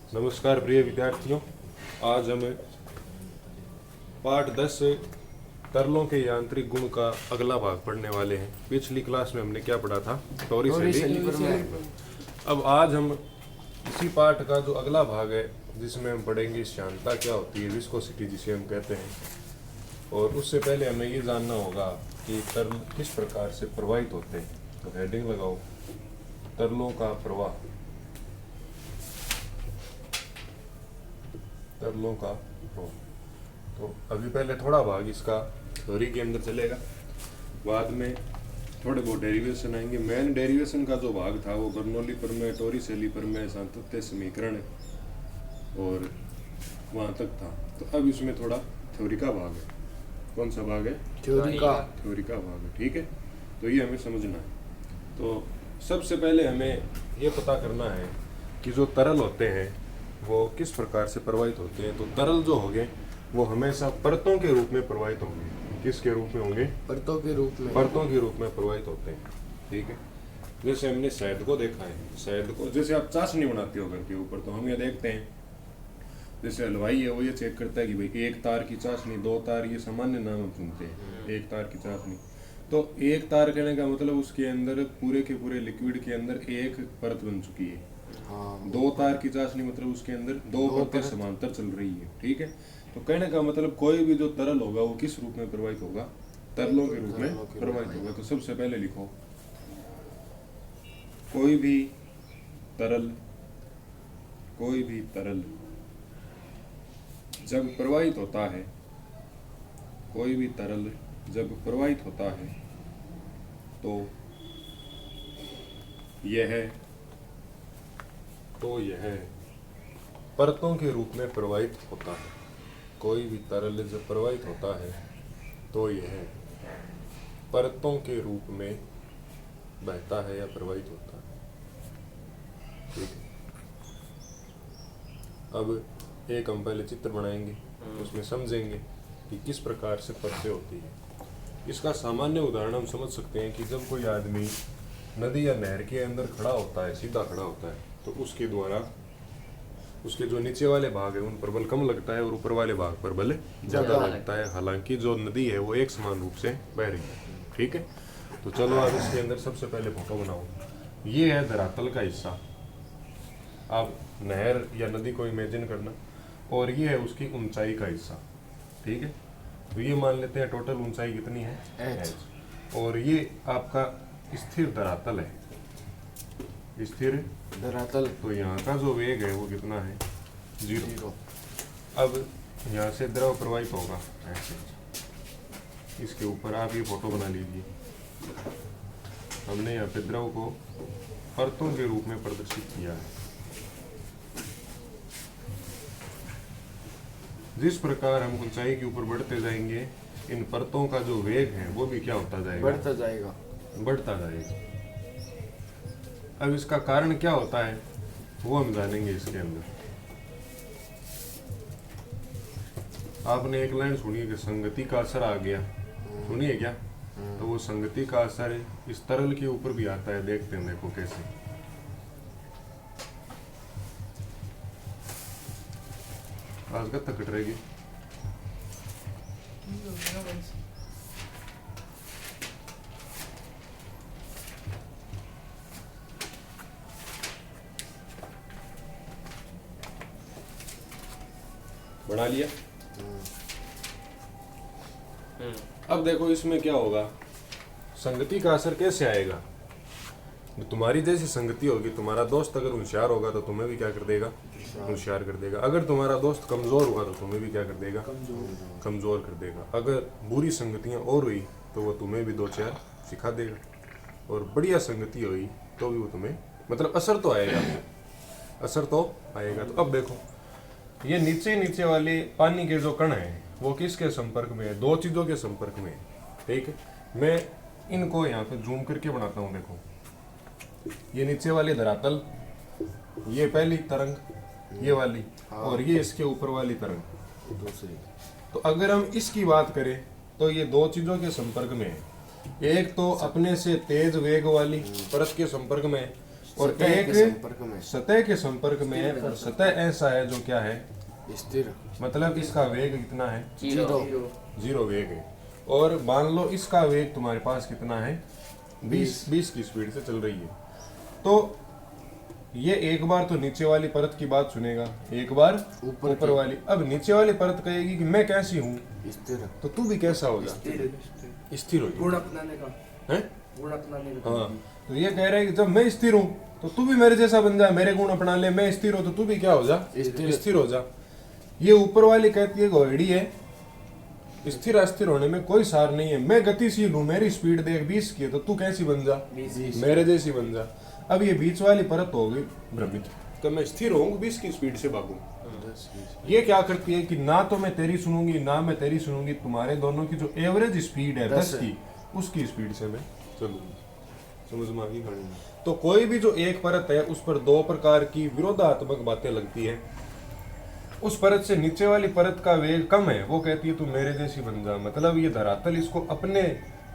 नमस्कार प्रिय विद्यार्थियों, आज हम पाठ 10 तरलों के यांत्रिक गुण का अगला भाग पढ़ने वाले हैं। पिछली क्लास में हमने क्या पढ़ा था? टॉरिसेली। अब आज हम इसी पाठ का जो अगला भाग है जिसमें हम पढ़ेंगे श्यानता क्या होती है, विस्कोसिटी जिसे हम कहते हैं। और उससे पहले हमें ये जानना होगा कि तरल किस प्रकार से प्रवाहित होते हैं। तो हेडिंग लगाओ, तरलों का प्रवाह। तरलों का प्रवाह। तो अभी पहले थोड़ा भाग इसका थ्योरी के अंदर चलेगा, बाद में थोड़े बहुत डेरिवेशन आएंगे। मेन डेरिवेशन का जो भाग था वो बर्नौली प्रमेय, टॉरिसेली प्रमेय, सातत्य समीकरण और वहाँ तक था। तो अब इसमें थोड़ा थ्योरी का भाग है। कौन सा भाग है? थ्योरी का भाग है। ठीक है, तो ये हमें समझना है। तो सबसे पहले हमें ये पता करना है कि जो तरल होते हैं वो किस प्रकार से प्रवाहित होते हैं। तो तरल जो होंगे वो हमेशा परतों के रूप में प्रवाहित होंगे। किसके रूप में होंगे? परतों के रूप में प्रवाहित होते हैं। ठीक है, जैसे हमने शहद को देखा है। शहद को जैसे आप चाशनी बनाते हो घर के ऊपर, तो हम ये देखते हैं, जैसे हलवाई है वो ये चेक करता है कि भाई एक तार की चाशनी, दो तार, ये सामान्य नाम हम सुनते हैं। एक तार की चाशनी, तो एक तार कहने का मतलब उसके अंदर पूरे के पूरे लिक्विड के अंदर एक परत बन चुकी है। दो तार की चाशनी मतलब उसके अंदर दो परतें समांतर चल रही है। ठीक है, तो कहने का मतलब कोई भी जो तरल होगा वो किस रूप में प्रवाहित होगा? तरलों के रूप में प्रवाहित होगा। तो सबसे पहले लिखो, कोई भी तरल जब प्रवाहित होता है, कोई भी तरल जब प्रवाहित होता है तो यह परतों के रूप में प्रवाहित होता है। कोई भी तरल जब प्रवाहित होता है तो यह परतों के रूप में बहता है या प्रवाहित होता है। ठीक है, अब एक हम पहले चित्र बनाएंगे, उसमें समझेंगे कि किस प्रकार से परतें होती है। इसका सामान्य उदाहरण हम समझ सकते हैं कि जब कोई आदमी नदी या नहर के अंदर खड़ा होता है, सीधा खड़ा होता है, तो उसके द्वारा उसके जो नीचे वाले भाग है उन पर बल कम लगता है और ऊपर वाले भाग पर बल ज़्यादा लगता है। हालांकि जो नदी है वो एक समान रूप से बह रही है। ठीक है, तो चलो आप इसके अंदर सबसे पहले फोटो बनाओ। ये है धरातल का हिस्सा, आप नहर या नदी को इमेजिन करना, और ये है उसकी ऊंचाई का हिस्सा। ठीक है, तो ये मान लेते हैं टोटल ऊंचाई कितनी है? h। और ये आपका स्थिर धरातल है, स्थिर धरातल। तो यहाँ का जो वेग है वो कितना है? 0। अब यहाँ से द्रव प्रवाहित होगा ऐसे, इसके ऊपर आप ये फोटो बना लीजिए। हमने यहाँ पे द्रव को परतों के रूप में प्रदर्शित किया है। जिस प्रकार हम ऊंचाई के ऊपर बढ़ते जाएंगे, इन परतों का जो वेग है वो भी क्या होता जाएगा? बढ़ता जाएगा। अब इसका कारण क्या होता है वो हम जानेंगे इसके अंदर। आपने एक लाइन सुनी है कि संगति का असर आ गया, सुनिए क्या? तो वो संगति का असर इस तरल के ऊपर भी आता है। देखते हैं, देखो कैसे। आज कब तक कट रहेगी? बना लिया। अब देखो इसमें क्या होगा, संगति का असर कैसे आएगा? तुम्हारी जैसी संगति होगी, तुम्हारा दोस्त अगर होशियार होगा तो तुम्हें भी क्या कर देगा? होशियार कर देगा। अगर तुम्हारा दोस्त कमजोर होगा तो तुम्हें भी क्या कर देगा? कमजोर कर देगा। अगर बुरी संगतियां और हुई तो वो तुम्हें भी दो चार सिखा देगा, और बढ़िया संगति हुई तो भी वो तुम्हें, मतलब असर तो आएगा, असर तो आएगा। तो अब देखो, ये नीचे वाले पानी के जो कण हैं वो किसके संपर्क में है? दो चीज़ों के संपर्क में है। ठीक है, मैं इनको यहाँ पे जूम करके बनाता हूँ। देखो, ये नीचे वाले धरातल, ये पहली तरंग, ये वाली, और ये इसके ऊपर वाली तरंग दूसरी। तो अगर हम इसकी बात करें तो ये दो चीज़ों के संपर्क में है। एक तो अपने से तेज वेग वाली परत के संपर्क में है, और सतह एक के संपर्क में। सतह के संपर्क में है और सतह ऐसा है जो क्या है, स्थिर। मतलब इसका वेग कितना है, 0। 0 वेग है। और मान लो इसका वेग तुम्हारे पास कितना है, 20 की स्पीड से चल रही है। तो ये एक बार तो नीचे वाली परत की बात सुनेगा, एक बार ऊपर वाली। अब नीचे वाली परत कहेगी कि मैं कैसी हूँ, स्थिर। तो तू भी कैसा होगा, स्थिर हो गुण अपनाने का है। गुण अपनाने का। हाँ, तो ये कह रहे हैं कि जब मैं स्थिर हूँ तो तू भी मेरे जैसा बन जा, मेरे गुण अपना ले। मैं स्थिर हो तो तू भी क्या हो जा, स्थिर हो जा। ये ऊपर वाली कहती है घोड़ी है, स्थिर अस्थिर होने में कोई सार नहीं है। मैं गतिशील हूँ, मेरी स्पीड देख 20 की है, तो तू कैसी बन जा, मेरे जैसी बन जा। अब ये बीच वाली परत हो गई भ्रमित, तो मैं स्थिर हूँ 20 की स्पीड से भागूं। ये क्या करती है कि ना तो मैं तेरी सुनूंगी ना मैं तेरी सुनूंगी, तुम्हारे दोनों की जो एवरेज स्पीड है 10 की, उसकी स्पीड से मैं चलूंगी। समझ में आ गई कहानी? तो कोई भी जो एक परत है उस पर दो प्रकार की विरोधात्मक बातें लगती है। उस परत से नीचे वाली परत का वेग कम है, वो कहती है तू मेरे जैसी बन जा। मतलब ये धरातल इसको अपने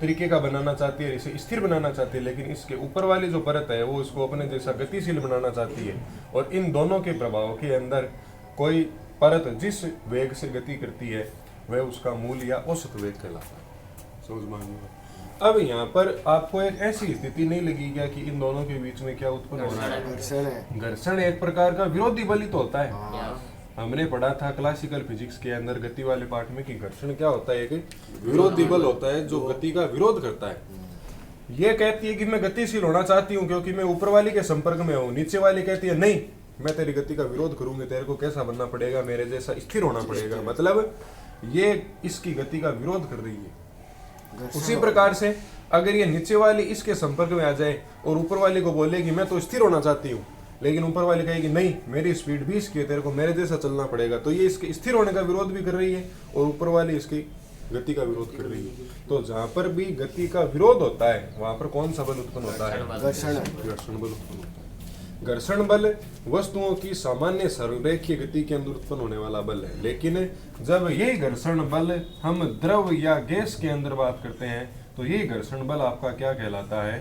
तरीके का बनाना चाहती है, इसे स्थिर बनाना चाहती है, लेकिन इसके ऊपर वाली जो परत है वो इसको अपने जैसा गतिशील बनाना चाहती है। और इन दोनों के प्रभाव के अंदर कोई परत जिस वेग से गति करती है वह उसका मूल या औसत वेग कहलाता है। समझ में आ गया? अब यहाँ पर आपको एक ऐसी स्थिति नहीं लगेगी क्या कि इन दोनों के बीच में क्या उत्पन्न हो रहा है, घर्षण है। घर्षण एक प्रकार का विरोधी बल ही तो होता है। हमने पढ़ा था क्लासिकल फिजिक्स के अंदर गति वाले पार्ट में कि घर्षण क्या होता है, एक विरोधी बल होता है जो गति का विरोध करता है। ये कहती है कि मैं गतिशील होना चाहती हूँ क्योंकि मैं ऊपर वाली के संपर्क में हूँ। नीचे वाली कहती है नहीं, मैं तेरी गति का विरोध करूंगी, तेरे को कैसा बनना पड़ेगा, मेरे जैसा स्थिर होना पड़ेगा। मतलब ये इसकी गति का विरोध कर रही है। उसी प्रकार से अगर ये नीचे वाली इसके संपर्क में आ जाए और ऊपर वाली को बोले कि मैं तो स्थिर होना चाहती हूँ, लेकिन ऊपर वाली कहेगी नहीं मेरी स्पीड 20 की है, तेरे को मेरे जैसा चलना पड़ेगा, तो ये इसके स्थिर होने का विरोध भी कर रही है और ऊपर वाली इसकी गति का विरोध कर रही है। तो जहाँ पर भी गति का विरोध होता है वहां पर कौन सा बल उत्पन्न होता है, घर्षण। घर्षण बल उत्पन्न होता है। घर्षण बल वस्तुओं की सामान्य सर्वरेखीय गति के अंदर उत्पन्न होने वाला बल है। लेकिन जब ये घर्षण बल हम द्रव या गैस के अंदर बात करते हैं तो ये घर्षण बल आपका क्या कहलाता है,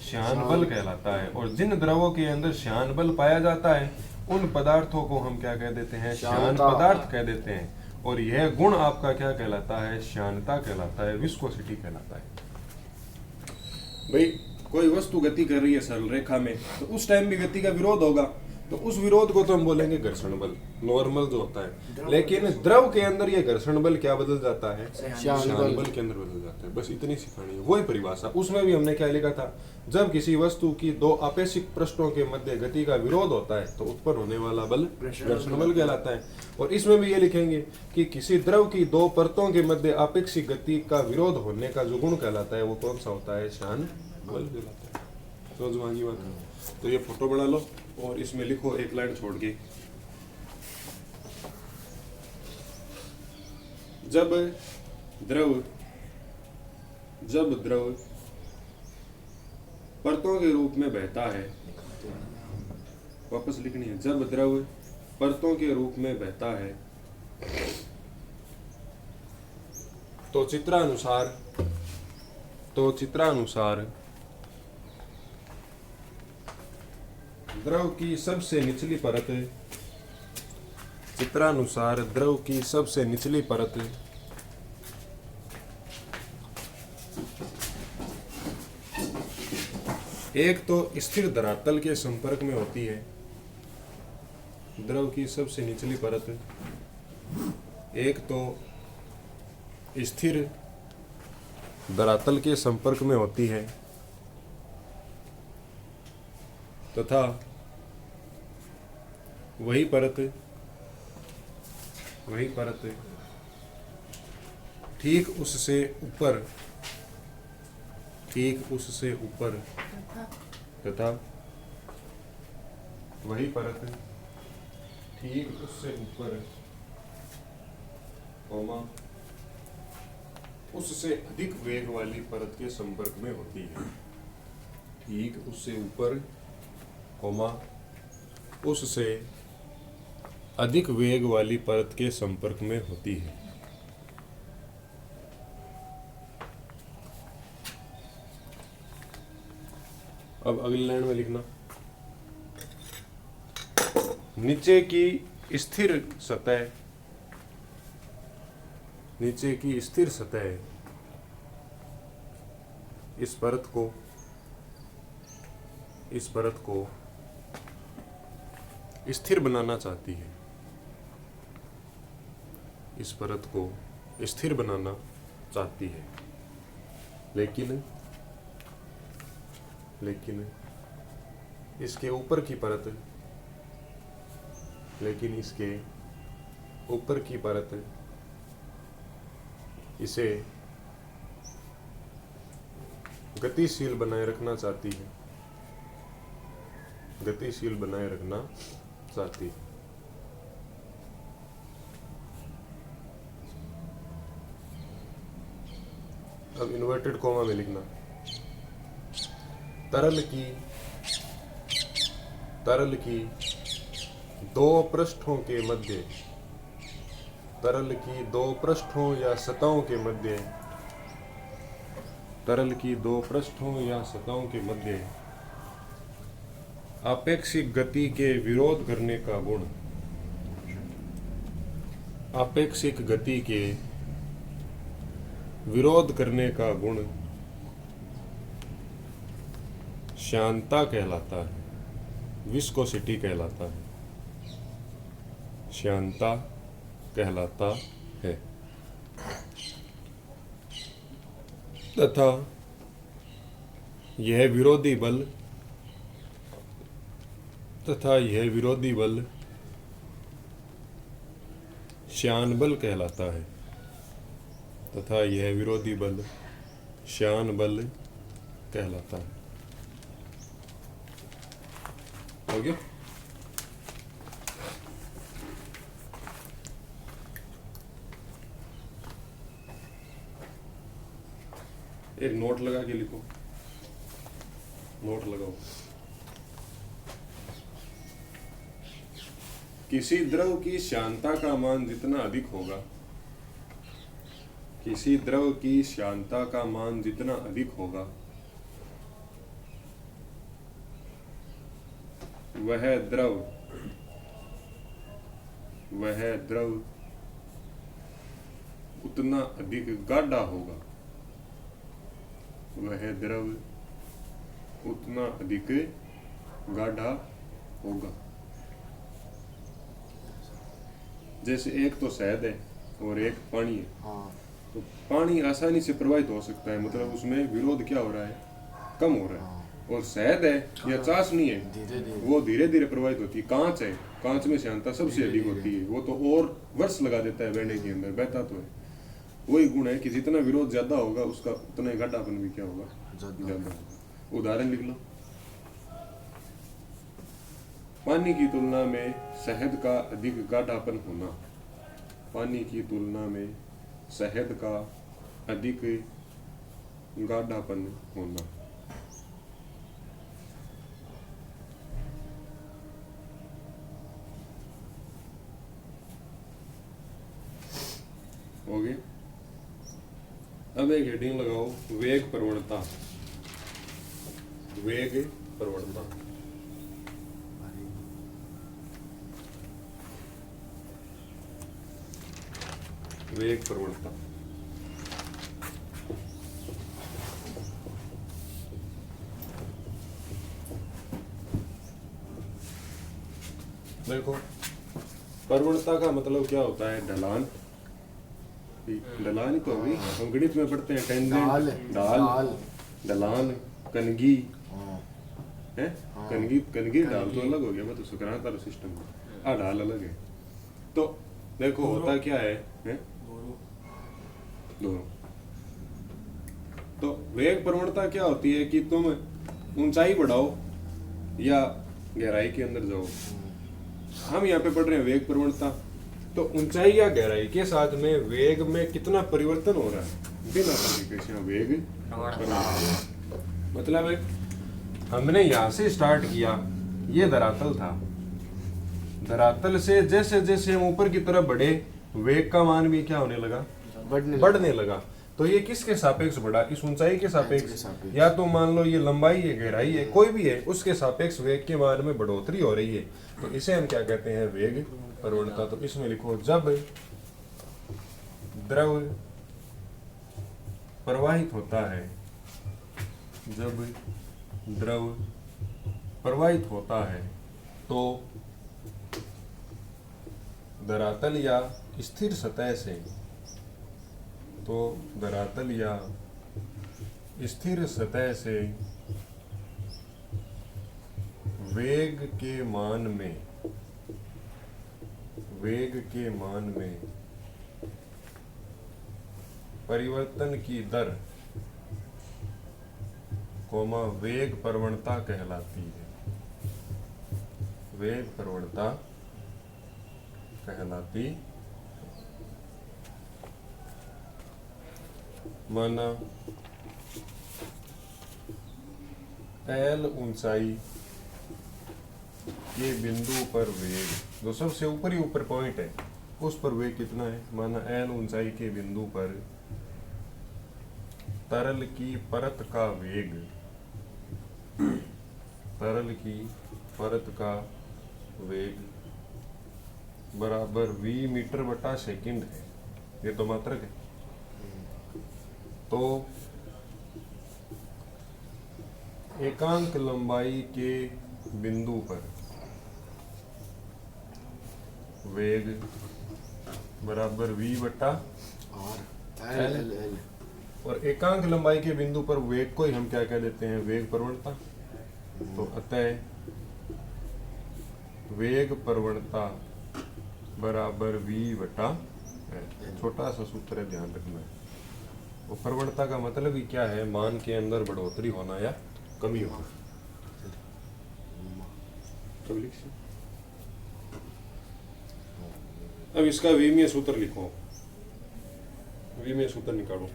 श्यान बल कहलाता है। और जिन द्रवों के अंदर श्यान बल पाया जाता है उन पदार्थों को हम क्या कह देते हैं, श्यान पदार्थ कह देते हैं। और यह गुण आपका क्या कहलाता है, श्यानता कहलाता है, विस्कोसिटी कहलाता है। भाई कोई वस्तु गति कर रही है सरल रेखा में तो उस टाइम भी गति का विरोध होगा, तो उस विरोध को तो हम बोलेंगे घर्षण बल, नॉर्मल जो होता है। लेकिन द्रव के अंदर ये घर्षण बल क्या बदल जाता है, श्यान बल के अंदर बदल जाता है। बस इतनी सिखानी है, वही परिभाषा। उसमें भी हमने क्या लिखा था, जब किसी वस्तु की दो आपेक्षिक पृष्ठों के मध्य गति का विरोध होता है तो उत्पन्न होने वाला बल घर्षण बल कहलाता है। और इसमें भी ये लिखेंगे कि किसी द्रव की दो परतों के मध्य आपेक्षिक गति का विरोध होने का जो गुण कहलाता है वो कौन सा होता है, श्यान बल कहलाता है। समझ में आ गई बात? तो ये फोटो बना लो और इसमें लिखो एक लाइन छोड़ के, जब द्रव परतों के रूप में बहता है, वापस लिखनी है, जब द्रव परतों के रूप में बहता है तो चित्रानुसार द्रव की सबसे निचली परत, चित्रानुसार द्रव की सबसे निचली परत एक तो स्थिर धरातल के संपर्क में होती है, द्रव की सबसे निचली परत एक तो स्थिर धरातल के संपर्क में होती है तथा वही परत ठीक उससे ऊपर तथा वही परत ठीक उससे ऊपर उससे अधिक वेग वाली परत के संपर्क में होती है। ठीक उससे ऊपर उससे अधिक वेग वाली परत के संपर्क में होती है। अब अगली लाइन में लिखना, नीचे की स्थिर सतह, नीचे की स्थिर सतह इस परत को स्थिर बनाना चाहती है, इस परत को स्थिर बनाना चाहती है, लेकिन इसके ऊपर की परत, इसे गतिशील बनाए रखना चाहती है, अब इन्वर्टेड कॉमा में लिखना, तरल की दो पृष्ठों के मध्य, तरल की दो पृष्ठों या सतहों के मध्य, तरल की दो पृष्ठों या सतहों के मध्य आपेक्षिक गति के विरोध करने का गुण, आपेक्षिक गति के विरोध करने का गुण श्यानता कहलाता है, विस्कोसिटी कहलाता है, श्यानता कहलाता है। तथा यह विरोधी बल श्यान बल कहलाता है, तथा यह विरोधी बल श्यान बल कहलाता है। हो गया? एक नोट लगा के लिखो, नोट लगाओ। किसी द्रव की श्यानता का मान जितना अधिक होगा, किसी द्रव की श्यानता का मान जितना अधिक होगा, वह द्रव उतना अधिक गाढ़ा होगा, वह द्रव उतना अधिक गाढ़ा होगा। जैसे एक तो शहद है और एक पानी है, तो पानी आसानी से प्रवाहित हो सकता है, मतलब उसमें विरोध क्या हो रहा है, कम हो रहा है। और शहद है या चाशनी है, वो धीरे धीरे प्रवाहित होती है। कांच है, कांच में श्यानता सबसे अधिक होती है, वो तो और वर्ष लगा देता है बहने के अंदर, बहता तो है। वही गुण है कि जितना विरोध ज्यादा होगा उसका उतना गाढ़ापन भी क्या होगा, ज्यादा होगा। उदाहरण लिख लो, पानी की तुलना में शहद का अधिक गाढ़ापन होना, पानी की तुलना में शहद का अधिक गाढ़ापन होना। हो गया? अब एक हेडिंग लगाओ, वेग प्रवणता। वेग प्रवणता, वेग प्रवणता। देखो, प्रवणता का मतलब क्या होता है, ढलान। ढलान ही तो होगी, हम गणित में पढ़ते हैं, टेंजेंट, ढाल, ढलान, कनगी है, कनगी ढाल तो अलग हो गया, मतलब सुकरांत वाला सिस्टम है, ढाल अलग है। तो देखो होता क्या है, दोनों। तो वेग प्रवणता क्या होती है कि तुम ऊंचाई बढ़ाओ या गहराई के अंदर जाओ। हम यहाँ पे पढ़ रहे हैं वेग प्रवणता, तो ऊंचाई या गहराई के साथ में वेग में कितना परिवर्तन हो रहा है, बिना तरीके से वेग मतलब है, हमने यहाँ से स्टार्ट किया, ये धरातल था, धरातल से जैसे जैसे हम ऊपर की तरफ बढ़े, वेग का मान भी क्या होने लगा, बढ़ने लगा। तो ये किसके सापेक्ष बढ़ा? इस ऊंचाई के सापेक्ष, सापेक्ष। या तो मान लो ये लंबाई है, गहराई है, कोई भी है, उसके सापेक्ष वेग के मान में बढ़ोतरी हो रही है, तो इसे हम क्या कहते हैं? वेग प्रवणता। तो इसमें लिखो जब द्रव प्रवाहित होता है, जब द्रव प्रवाहित होता है तो धरातल या स्थिर सतह से, तो धरातल या स्थिर सतह से वेग के मान में, वेग के मान में परिवर्तन की दर कोमा वेग प्रवणता कहलाती है, वेग प्रवणता कहलाती। माना एल ऊंचाई के बिंदु पर वेग, जो सबसे ऊपर पॉइंट है, उस पर वेग कितना है? माना एल ऊंचाई के बिंदु पर तरल की परत का वेग, तरल की परत का वेग बराबर v मीटर बटा सेकंड है। ये तो मात्रक है। तो एकांक लंबाई के बिंदु पर वेग बराबर v बटा एल। और एकांक लंबाई के बिंदु पर वेग को ही हम क्या कह देते हैं? वेग प्रवणता। तो अतः वेग प्रवणता बराबर v बटा एल। छोटा सा सूत्र है, ध्यान रखना है। वो प्रवणता का मतलब ही क्या है? मान के अंदर बढ़ोतरी होना या कमी होना। अब इसका विमीय सूत्र लिखो, विमीय सूत्र निकालो,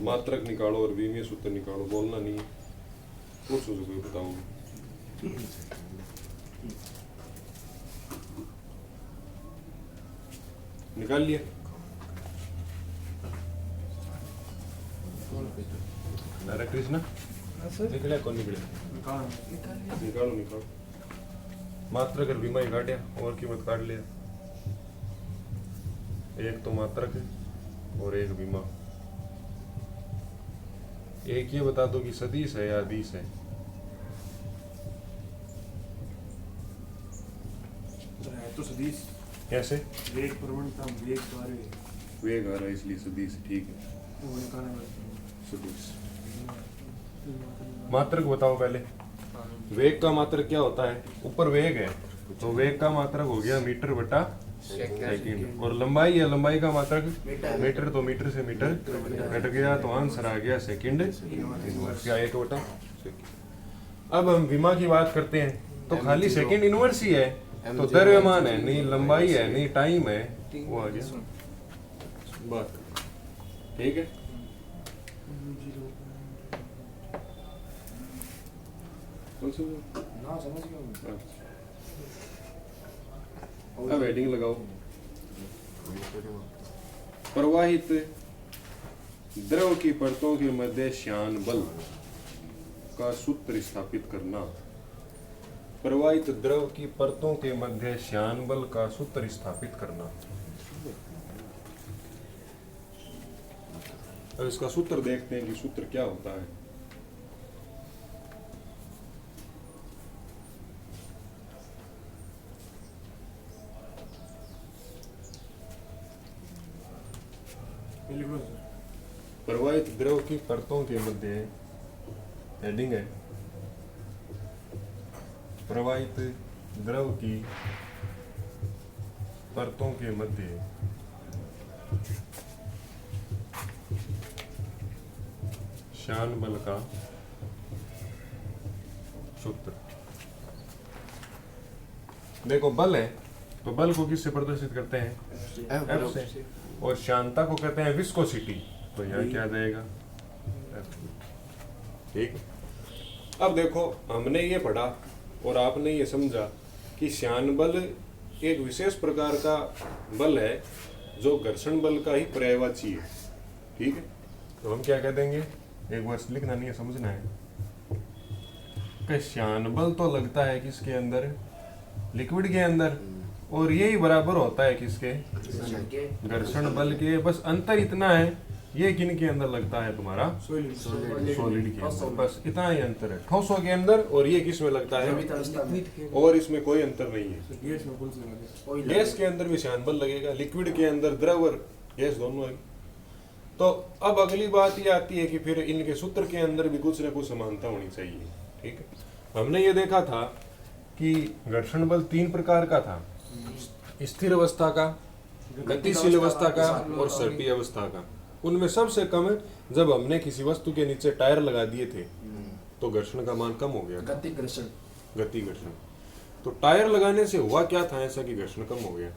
मात्रक निकालो और विमीय सूत्र निकालो। बोलना नहीं है, पूछो जो कोई बताओ। निकाल लिया? अरे कृष्णा निकले कौन निकले? निकालो निकालो। मात्रक और विमा काटिया और कीमत काट लिया। एक तो मात्रक है और एक विमा। एक ये बता दो कि सदिश है या अदिश है? तो सदिश। कैसे? वेग प्रवणता वेग कार्य, वेग आ रहा है इसलिए सदिश। ठीक है, वो निकालना सदिश। मात्रक बताओ पहले। वेग का मात्रक क्या होता है? ऊपर वेग है तो वेग का मात्रक हो गया मीटर बटा सेकंड, और लंबाई है, लंबाई का मात्रक मीटर, तो मीटर से मीटर कट गया तो आंसर आ गया सेकंड इनवर्स, क्या 1 बटा सेकंड। अब हम विमा की बात करते हैं तो खाली सेकंड इनवर्स ही है, तो द्रव्यमान है नहीं, लंबाई है नहीं, टाइम है, वो आ गया बात। ठीक है, ना समझ गया। अब हेडिंग लगाओ, प्रवाहित द्रव की परतों के मध्य श्यान बल का सूत्र स्थापित करना। प्रवाहित द्रव की परतों के मध्य श्यान बल का सूत्र स्थापित करना। अब इसका सूत्र देखते हैं कि सूत्र क्या होता है। प्रवाहित द्रव की परतों के मध्य, हेडिंग है प्रवाहित द्रव की परतों के मध्य श्यान बल का सूत्र। देखो बल है तो बल को किससे प्रदर्शित करते हैं? F से। और श्यानता को कहते हैं विस्कोसिटी, तो यहाँ क्या आ जाएगा? ठीक। अब देखो हमने ये पढ़ा और आपने ये समझा कि श्यान बल एक विशेष प्रकार का बल है जो घर्षण बल का ही पर्यायवाची है। ठीक है, तो हम क्या कह देंगे, एक बार लिखना नहीं है, समझना है कि श्यान बल तो लगता है किसके अंदर, लिक्विड के अंदर, और यही बराबर होता है किसके, घर्षण बल के। बस अंतर इतना है, ये किन के अंदर लगता है, तुम्हारा सॉलिड सॉलिड के अंदर, बस इतना ही अंतर है ठोसों के अंदर, और ये किस में लगता है, लिक्विड के और इसमें कोई अंतर नहीं है। गैस में पुल से लगे गैस के अंदर भी श्यान बल लगेगा, लिक्विड के अंदर द्रव और गैस दोनों है। तो अब अगली बात ये आती है कि फिर इनके सूत्र के अंदर भी कुछ न कुछ समानता होनी चाहिए। ठीक है, हमने ये देखा था कि घर्षण बल 3 प्रकार का था, स्थिर अवस्था का, गतिशील अवस्था का और सर्पीय अवस्था का। उनमें सबसे कम जब हमने किसी वस्तु के नीचे टायर लगा दिए थे तो घर्षण का मान कम हो गया था, गति घर्षण। तो टायर लगाने से हुआ क्या था ऐसा कि घर्षण कम हो गया,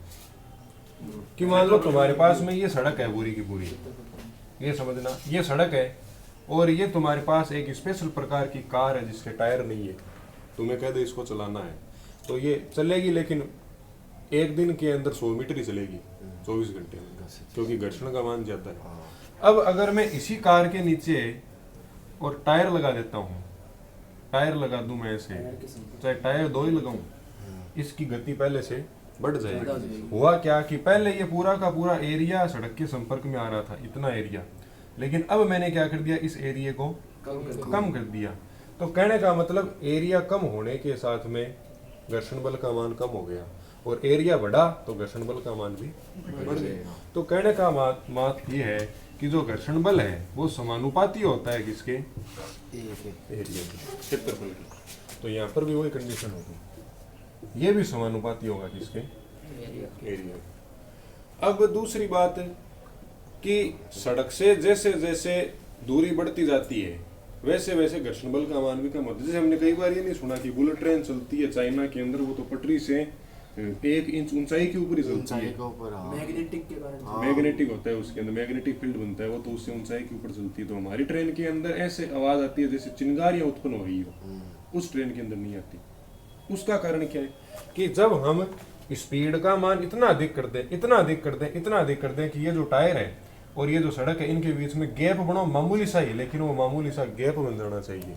कि मान लो तुम्हारे पास में ये सड़क है पूरी की पूरी, ये समझना, ये सड़क है और ये तुम्हारे पास एक स्पेशल प्रकार की कार है जिसके टायर नहीं है, तुम्हें कह दे इसको चलाना है तो ये चलेगी, लेकिन एक दिन के अंदर 100 मीटर ही चलेगी 24 घंटे में, क्योंकि घर्षण का मान ज्यादा है। अब अगर मैं इसी कार के नीचे और टायर लगा देता हूँ, टायर लगा दूं मैं ऐसे, चाहे टायर 2 ही लगाऊं, इसकी गति पहले से बढ़ जाएगी। हुआ क्या कि पहले ये पूरा का पूरा एरिया सड़क के संपर्क में आ रहा था, इतना एरिया, लेकिन अब मैंने क्या कर दिया, इस एरिया को कम कर दिया। तो कहने का मतलब एरिया कम होने के साथ में घर्षण बल का मान कम हो गया, और एरिया बढ़ा तो घर्षण बल का मान भी बढ़ गया। तो कहने का बात ये है कि जो घर्षण बल है वो समानुपाती होता है किसके, एरिया के, क्षेत्रफल के। तो यहाँ पर भी वही कंडीशन होगी, ये भी समानुपाती होगा किसके, एरिया। अब दूसरी बात है कि सड़क से जैसे जैसे दूरी बढ़ती जाती है वैसे वैसे घर्षण बल का मान भी कम होता है। जैसे हमने कई बार ये नहीं सुना कि बुलेट ट्रेन चलती है चाइना के अंदर, वो तो पटरी से 1 इंच ऊंचाई के ऊपर ही चलती है, मैग्नेटिक के कारण मैग्नेटिक होता है उसके अंदर, मैग्नेटिक फील्ड बनता है वो, तो उससे ऊंचाई के ऊपर चलती है। तो हमारी ट्रेन के अंदर ऐसे आवाज आती है जैसे चिंगारियां उत्पन्न हो रही हो, उस ट्रेन के अंदर नहीं आती। उसका कारण क्या है कि जब हम स्पीड का मान इतना अधिक कर दें, इतना अधिक कर दें, इतना अधिक कर दें कि ये जो टायर है और ये जो सड़क है इनके बीच में गैप बनो मामूली सा ही, लेकिन वो मामूली सा गैप बन जाना चाहिए,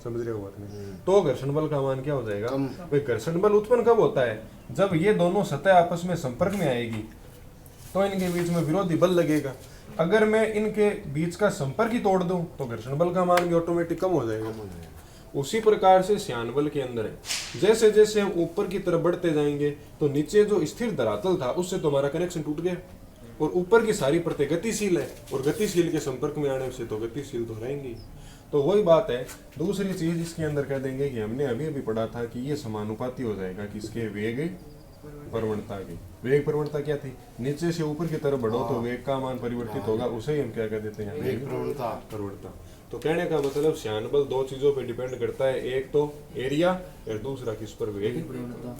समझ रहे हो बात में। तो घर्षण बल का मान क्या हो जाएगा भाई, घर्षण बल उत्पन्न कब होता है, जब ये दोनों सतह आपस में संपर्क में आएगी तो इनके बीच में विरोधी बल लगेगा। अगर मैं इनके बीच का संपर्क ही तोड़ दूं तो घर्षण बल का मान भी ऑटोमेटिक कम हो जाएगा। उसी प्रकार से श्यान बल के अंदर है, जैसे जैसे हम ऊपर की तरफ बढ़ते जाएंगे तो नीचे जो स्थिर धरातल था उससे तो हमारा कनेक्शन टूट गया, और ऊपर की सारी परतें गतिशील है, और गतिशील के संपर्क में आने से तो गतिशील तो रहेंगी। तो वही बात है। दूसरी चीज इसके अंदर कह देंगे कि हमने अभी अभी पढ़ा था कि ये समानुपाती हो जाएगा किसके, वेग प्रवणता की। वेग प्रवणता क्या थी, नीचे से ऊपर की तरफ बढ़ो तो वेग का मान परिवर्तित होगा, उसे ही हम क्या कह देते हैं, वेग प्रवणता। तो कहने का मतलब श्यान बल 2 चीजों पे डिपेंड करता है, एक तो एरिया और दूसरा किस पर, वेग प्रवणता।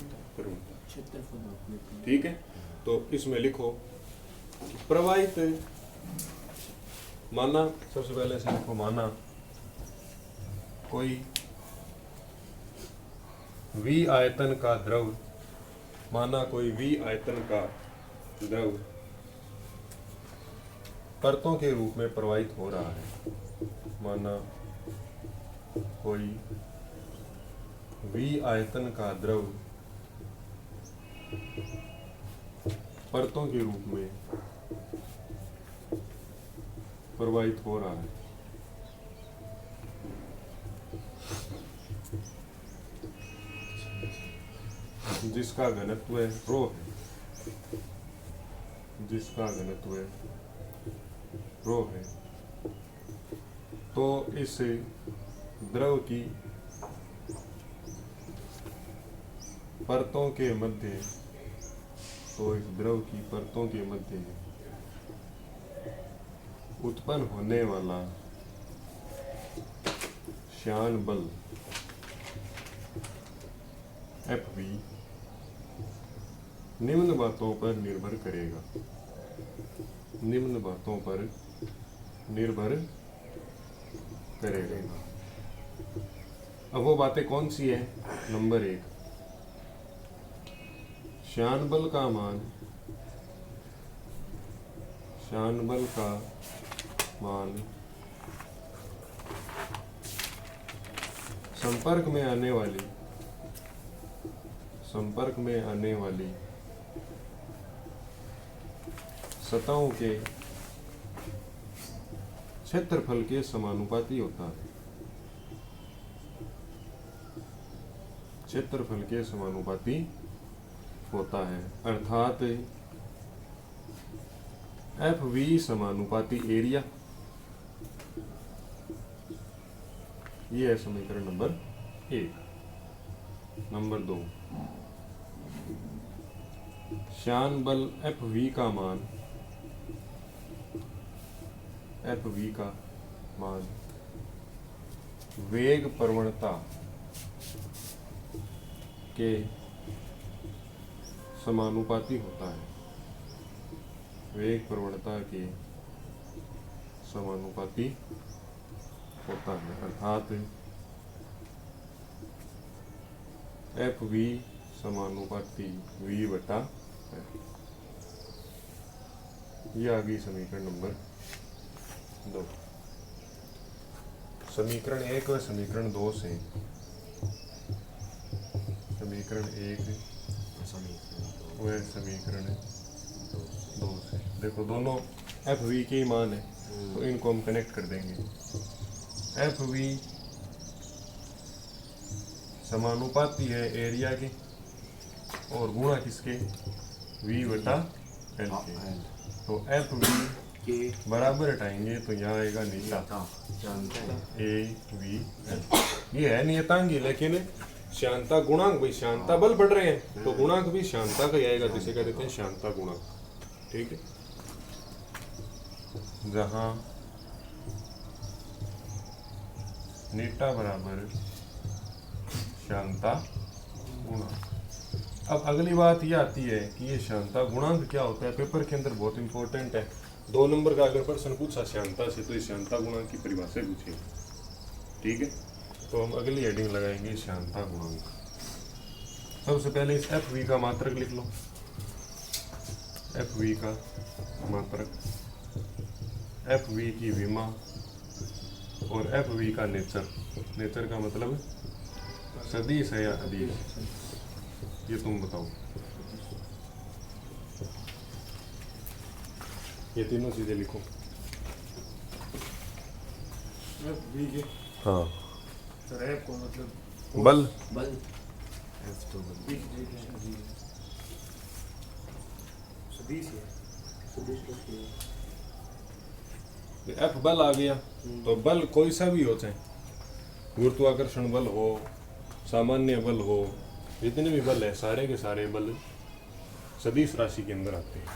ठीक है, तो इसमें लिखो प्रवाहित, माना सबसे पहले से लिखो, माना कोई V आयतन का द्रव, माना कोई V आयतन का द्रव परतों के रूप में प्रवाहित हो रहा है, माना कोई V आयतन का द्रव परतों के रूप में प्रवाहित हो रहा है, जिसका घनत्व रो है, जिसका घनत्व रो है, तो इस द्रव की परतों के मध्य, तो इस द्रव की परतों के मध्य उत्पन्न होने वाला श्यान बल Fv निम्न बातों पर निर्भर करेगा, निम्न बातों पर निर्भर करेगा। अब वो बातें कौन सी है, नंबर 1, श्यान बल का मान श्यान बल का मान संपर्क में आने वाली सतहों के क्षेत्रफल के समानुपाती होता है। क्षेत्रफल के समानुपाती होता है, अर्थात एफ वी समानुपाती एरिया। ये है समीकरण नंबर 1। नंबर 2, श्यान बल एफ वी का मान वेग प्रवणता के समानुपाती होता है। वेग प्रवणता के समानुपाती होता है, अर्थात एफ वी समानुपाती वी बटा एफ। ये आ गई समीकरण नंबर 2। समीकरण 1 व समीकरण 2 से समीकरण 1 व समीकरण 2 से देखो दोनों एफ वी के ही मान है, तो इनको हम कनेक्ट कर देंगे। एफ वी समानुपाती है एरिया के और गुणा किसके, वी बटा एल के। तो एफ वी के बराबर हटाएंगे तो यहाँ आएगा नीचा ए वी एल। ये है नियतांक, लेकिन श्यानता गुणांक, भाई श्यानता बल बढ़ रहे हैं तो गुणांक भी श्यानता का ही आएगा, जिसे कह देते हैं श्यानता गुणांक। ठीक है, जहां नीटा बराबर श्यानता गुणांक। अब अगली बात ये आती है कि ये श्यानता गुणांक क्या होता है, पेपर के अंदर बहुत इंपॉर्टेंट है। 2 नंबर का अगर प्रश्न पूछा श्यानता से तो इस श्यानता गुणांक की परिभाषा पूछेगी। ठीक है, तो हम अगली हेडिंग लगाएंगे श्यानता गुणांक। सबसे पहले इस एफ वी का मात्रक लिख लो। एफ वी का मात्रक, एफ वी की विमा और एफ वी का नेचर। नेचर का मतलब सदिश है या अदिश, ये तुम बताओ। ये तीनों चीजें लिखो। हाँ, सर एफ को मतलब बल एफ तो बल सदिश है, सदिश लिखते हैं। एफ बल आ गया, तो बल कोई सा भी हो, चाहे गुरुत्वाकर्षण बल हो, सामान्य बल हो, जितने भी बल है सारे के सारे बल सदिश राशि के अंदर आते हैं।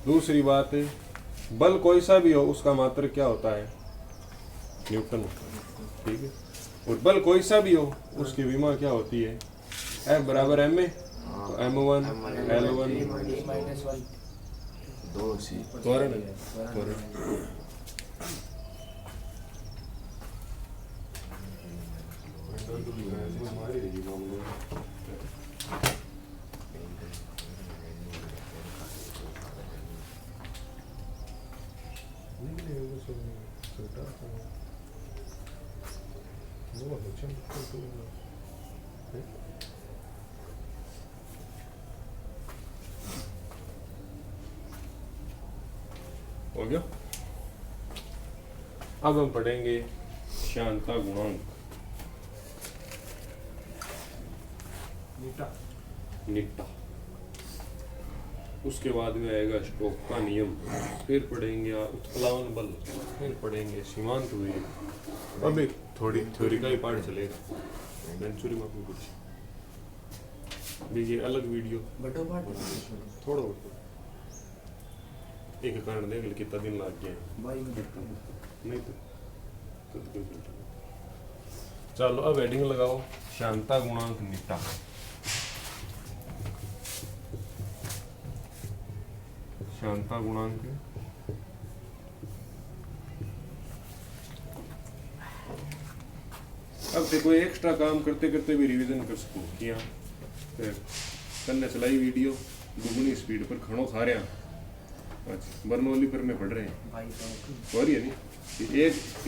दूसरी बात, बल कोई सा भी हो उसका मात्रक क्या होता है, न्यूटन होता है। ठीक है, और बल कोई सा भी हो उसकी विमा क्या होती है, एफ बराबर एम ए, तो m1 l1 -1 2 सी त्वरण। हो गया। अब हम पढ़ेंगे श्यानता गुणांक। निट्टा, उसके बाद में आएगा स्टोक का नियम, फिर पढ़ेंगे उत्प्लावन बल, फिर पढ़ेंगे सीमांत वेग। अब एक थोड़ी थ्योरी का ही पार्ट चलेगा, सेंचुरी में आपको कुछ भी ये अलग वीडियो बटो पार्ट थोड़ा बहुत एक कारण देख कितना दिन लग गया भाई को देखता हूँ नहीं तो चलो अब हेडिंग लगाओ श्यानता गुणांक निट्टा। श्यानता गुणांक अब देखो एक्स्ट्रा काम करते करते भी रिवीजन कर सको किया फिर कन्ने चलाई वीडियो दुगनी स्पीड पर खड़ो खा रहा अच्छा बर्नौली पर में पढ़ रहे हैं भाई तो और ये नहीं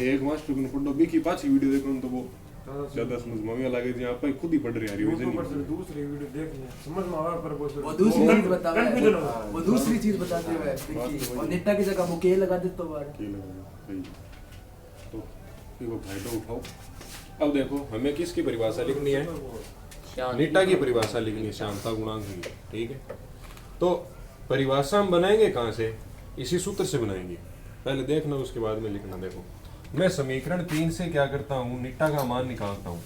एक मास्टर को पढ़ो बी की पांच वीडियो देखो तो वो ज्यादा समझ में लगे जी आप खुद ही पढ़ रहे हैं यूट्यूब पर से रिवीजन दूसरी वीडियो देखनी है समझ में आवे पर वो दूसरी चीज बता रहा confusion है हो। वो दूसरी चीज बताते हुए देखिए और नेता की जगह वो के लगा दे तो बार की लगा सही तो इसको फायदा उठाओ। अब देखो हमें किसकी परिभाषा लिखनी है, नीटा की परिभाषा लिखनी है, श्यामता गुणांक की। ठीक है, तो परिभाषा हम बनाएंगे कहाँ से, इसी सूत्र से बनाएंगे। पहले देखना उसके बाद में लिखना। देखो मैं समीकरण 3 से क्या करता हूँ, नीटा का मान निकालता हूँ।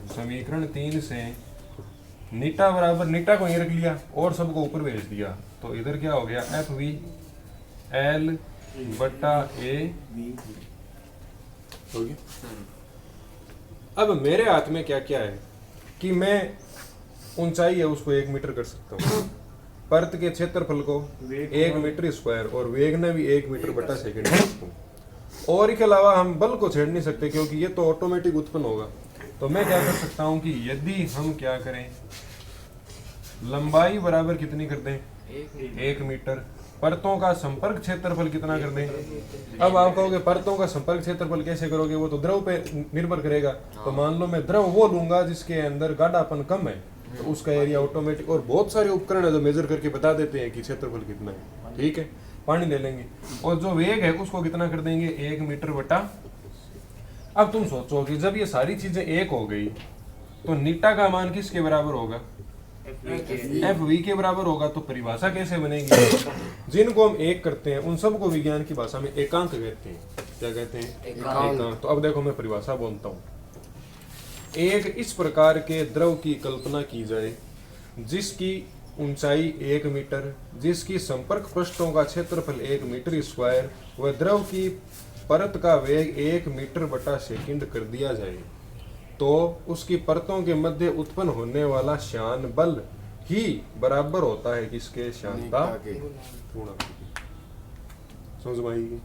समीकरण 3 से नीटा बराबर, नीटा को यहीं रख लिया और सबको ऊपर भेज दिया, तो इधर क्या हो गया एफ वी एल बट्टा ए हो गया। अब मेरे हाथ में क्या क्या है कि मैं ऊंचाई है उसको 1 मीटर कर सकता हूँ, परत के क्षेत्रफल को 1 मीटर स्क्वायर और वेग ने भी 1 मीटर बटा सेकंड कर सकता हूँ। और इसके अलावा हम बल को छेड़ नहीं सकते क्योंकि ये तो ऑटोमेटिक उत्पन्न होगा। तो मैं क्या कर सकता हूँ कि यदि हम क्या करें, लंबाई बराबर कितनी कर दें 1 मीटर, परतों का संपर्क क्षेत्रफल कितना कर दें। अब आप कहोगे परतों का संपर्क क्षेत्रफल कैसे करोगे, वो तो द्रव पे निर्भर करेगा। तो मान लो मैं द्रव वो लूंगा जिसके अंदर गाढ़ापन कम है, तो उसका एरिया ऑटोमेटिक, और बहुत सारे उपकरण है जो मेजर करके बता देते हैं कि क्षेत्रफल कितना है। ठीक है, पानी ले लेंगे और जो वेग है उसको कितना कर देंगे 1 मीटर बटा। अब तुम सोचो कि जब ये सारी चीजें एक हो गई तो नीटा का मान किसके बराबर होगा, एफ वी के बराबर होगा। तो परिभाषा कैसे बनेगी, जिनको हम एक करते हैं उन सबको विज्ञान की भाषा में एकांक कहते हैं। क्या कहते हैं, एकांक। तो अब देखो मैं परिभाषा बोलता हूँ। एक इस प्रकार के द्रव की कल्पना की जाए जिसकी ऊंचाई 1 मीटर, जिसकी संपर्क पृष्ठों का क्षेत्रफल 1 मीटर स्क्वायर व द्रव की परत का वेग 1 मीटर बटा सेकंड कर दिया जाए, तो उसकी परतों के मध्य उत्पन्न होने वाला श्यान बल ही बराबर होता है किसके, श्यानता गुणांक के। समझ में आएगी?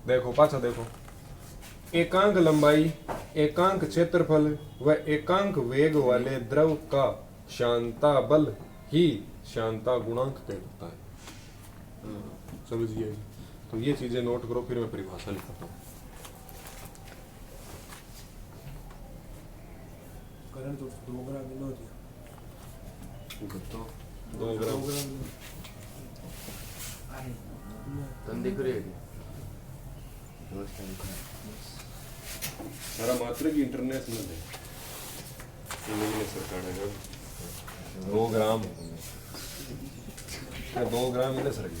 देखो पाछा देखो, एकांक लंबाई, एकांक क्षेत्रफल व एकांक वेग वाले द्रव का श्यानता बल ही श्यानता गुणांक कहलाता है। समझिए? तो ये चीजें नोट करो, फिर मैं परिभाषा लिखता हूँ। करंट तो 2 ग्राम मिलो दिया तो 2 ग्राम तंदी करेगी सारा मात्रा की इंटरनेशनल है, इंग्लिश सरकार है। 2 ग्राम 2 ग्राम इंग्लिश रखी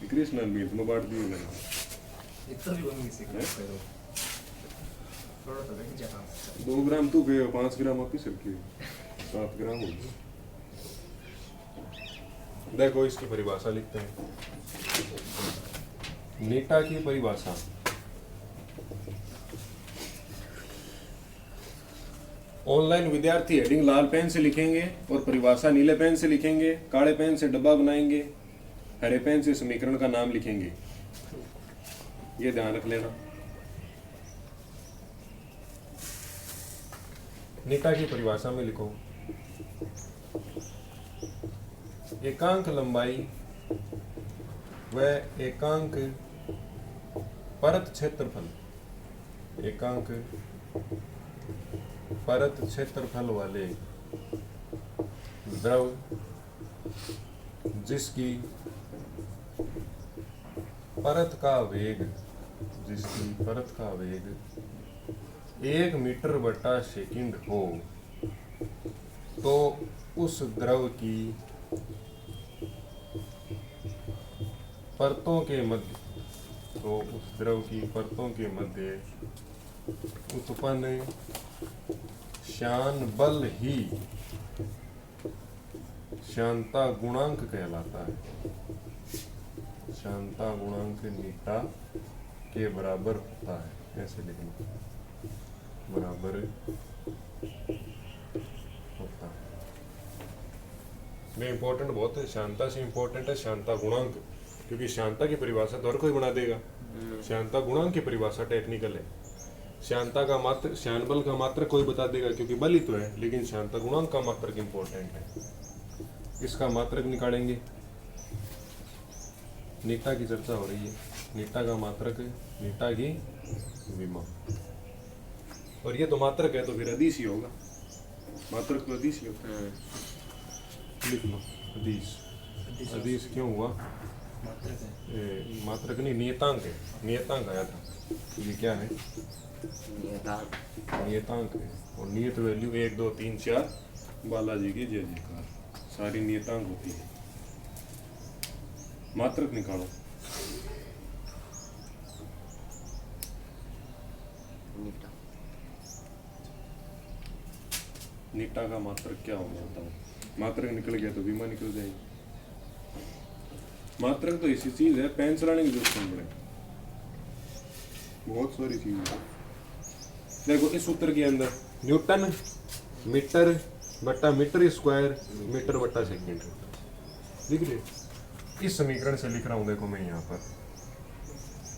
कृष्ण भी तुम बांट दिए मैंने। इतना भी बंगी से करो थोड़ा तो देखिए जहां 2 ग्राम तू गए, 5 ग्राम वापिस रखी, 7 ग्राम हो गई। देखो इसकी परिभाषा लिखते हैं, नीटा की परिभाषा। ऑनलाइन विद्यार्थी हेडिंग लाल पेन से लिखेंगे और परिभाषा नीले पेन से लिखेंगे, काले पेन से डब्बा बनाएंगे, हरे पेन से समीकरण का नाम लिखेंगे। ये ध्यान रख लेना। नीटा की परिभाषा में लिखो, एकांक लंबाई व एकांक परत क्षेत्रफल, एकांक परत क्षेत्रफल वाले द्रव जिसकी परत का वेग, जिसकी परत का वेग 1 मीटर बटा सेकंड हो, तो उस द्रव की परतों के मध्य, तो उस द्रव की परतों के मध्य उत्पन्न श्यान बल ही श्यानता गुणांक कहलाता है। श्यानता गुणांक नीटा के बराबर होता है, ऐसे लिखना, बराबर होता है। में इंपॉर्टेंट बहुत है, श्यानता से इंपॉर्टेंट है श्यानता गुणांक, क्योंकि श्यानता की परिभाषा तो हर कोई बना देगा। श्यानता गुणांक की परिभाषा टेक्निकल है। श्यानता का मात्रक, श्यान बल का मात्रक कोई बता देगा क्योंकि बल ही तो है, लेकिन श्यानता गुणांक का मात्रक इंपॉर्टेंट है। इसका मात्रक निकालेंगे। नीटा की चर्चा हो रही है। नीटा का मात्रक है, नीटा की विमा, और ये तो मात्रक है तो फिर अदिश ही होगा। मात्रक तो अदिश ही होता है। लिख लो अदिश। अदिश क्यों हुआ? मात्रक है। मात्रक नहीं, नियतांक है। नियतांक आया था। ये क्या है? नियतांक है। और नियत वैल्यू 1 2 3 4 बालाजी की जय जयकार, सारी नियतांक होती है। मात्रक निकालो। नीटा का मात्रक क्या होगा बताओ? मात्रक निकल गया तो विमा निकल जाएगी। मात्रक तो ऐसी चीज है, पेन चलाने की जरूरत नहीं पड़े, बहुत सारी चीज है। देखो इस सूत्र के अंदर न्यूटन मीटर बट्टा मीटर स्क्वायर मीटर बट्टा सेकेंड लिख रहे। इस समीकरण से लिख रहा हूं, देखो मैं यहाँ पर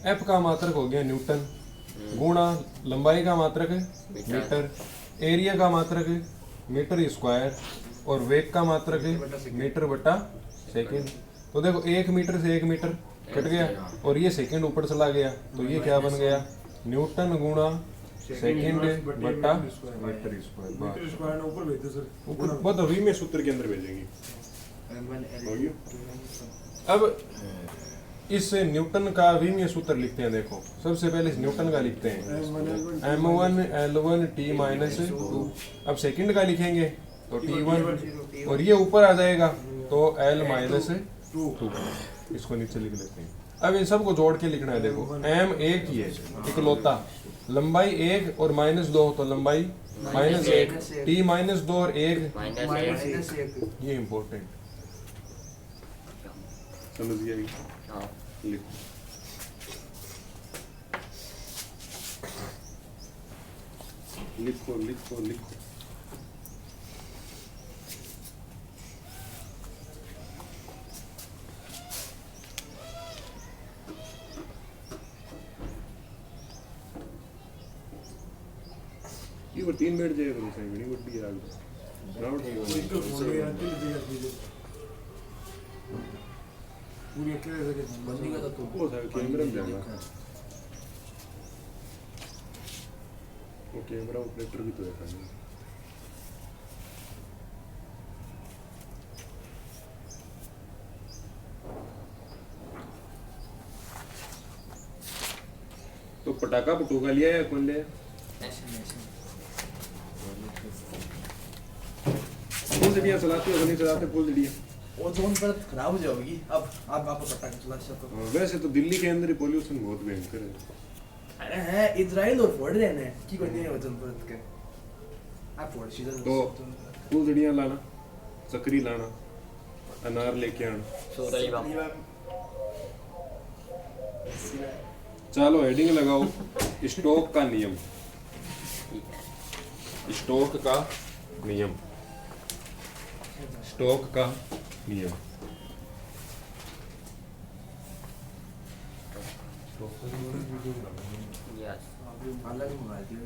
एफ का मात्रक हो गया न्यूटन, गुणा लंबाई का मात्रक है मीटर, एरिया का मात्रक है मीटर स्क्वायर, और वेग का मात्रक है मीटर बट्टा सेकेंड। तो देखो 1 मीटर से 1 मीटर कट गया, और ये सेकेंड ऊपर चला गया, तो ये क्या बन गया? न्यूटन गुणा सेकेंड बट्टा मीटर स्क्वायर। मीटर स्क्वायर ऊपर भेज दो सर। ऊपर बहुत अभी में सूत्र के अंदर भेजेंगे। हो गया। अब इस न्यूटन का विमीय सूत्र लिखते हैं। देखो सबसे पहले इस न्यूटन का लिखते हैं m1 L1 T माइनस 2। अब सेकंड का लिखेंगे तो T1, और ये ऊपर आ जाएगा तो L माइनस 2। इसको नीचे लिख लेते हैं। अब इन सबको जोड़ के लिखना है। देखो m एक ही है इकलौता, लंबाई 1 और -2 तो लंबाई -1, T -2 और 1 ये इम्पोर्टेंट समझ गया। लिखो लिखो लिखो लिखो। ये 3 मिनट जाएगा तो सही बड़ी बड़ी आग ग्राउंड इसको फोन ले आते हैं जगह दीजिए पूरी अकेले जगह बंदी का तो हो सकता है कैमरा में जाएगा। वो कैमरा ऑपरेटर भी तो है खाली। तो पटाखा पटूका लिया या कौन लिया? फुल दड़ियाँ चलाते हो नहीं चलाते? फुल दड़ियाँ ओजोन परत खराब हो जाएगी। अब आप पटाखे चला सकते हो। वैसे तो दिल्ली के अंदर ही पोल्यूशन बहुत भयंकर है। अरे है इजराइल और फोड़ रहे हैं की कोई नहीं ओजोन परत के। आप फोड़ सीधा तो फुल दड़ियाँ लाना, चक्री लाना, अनार लेके आना। चलो हेडिंग लगाओ स्टोक का नियम। स्टोक का नियम, स्टोक का नियम। अलग मंगा दिया।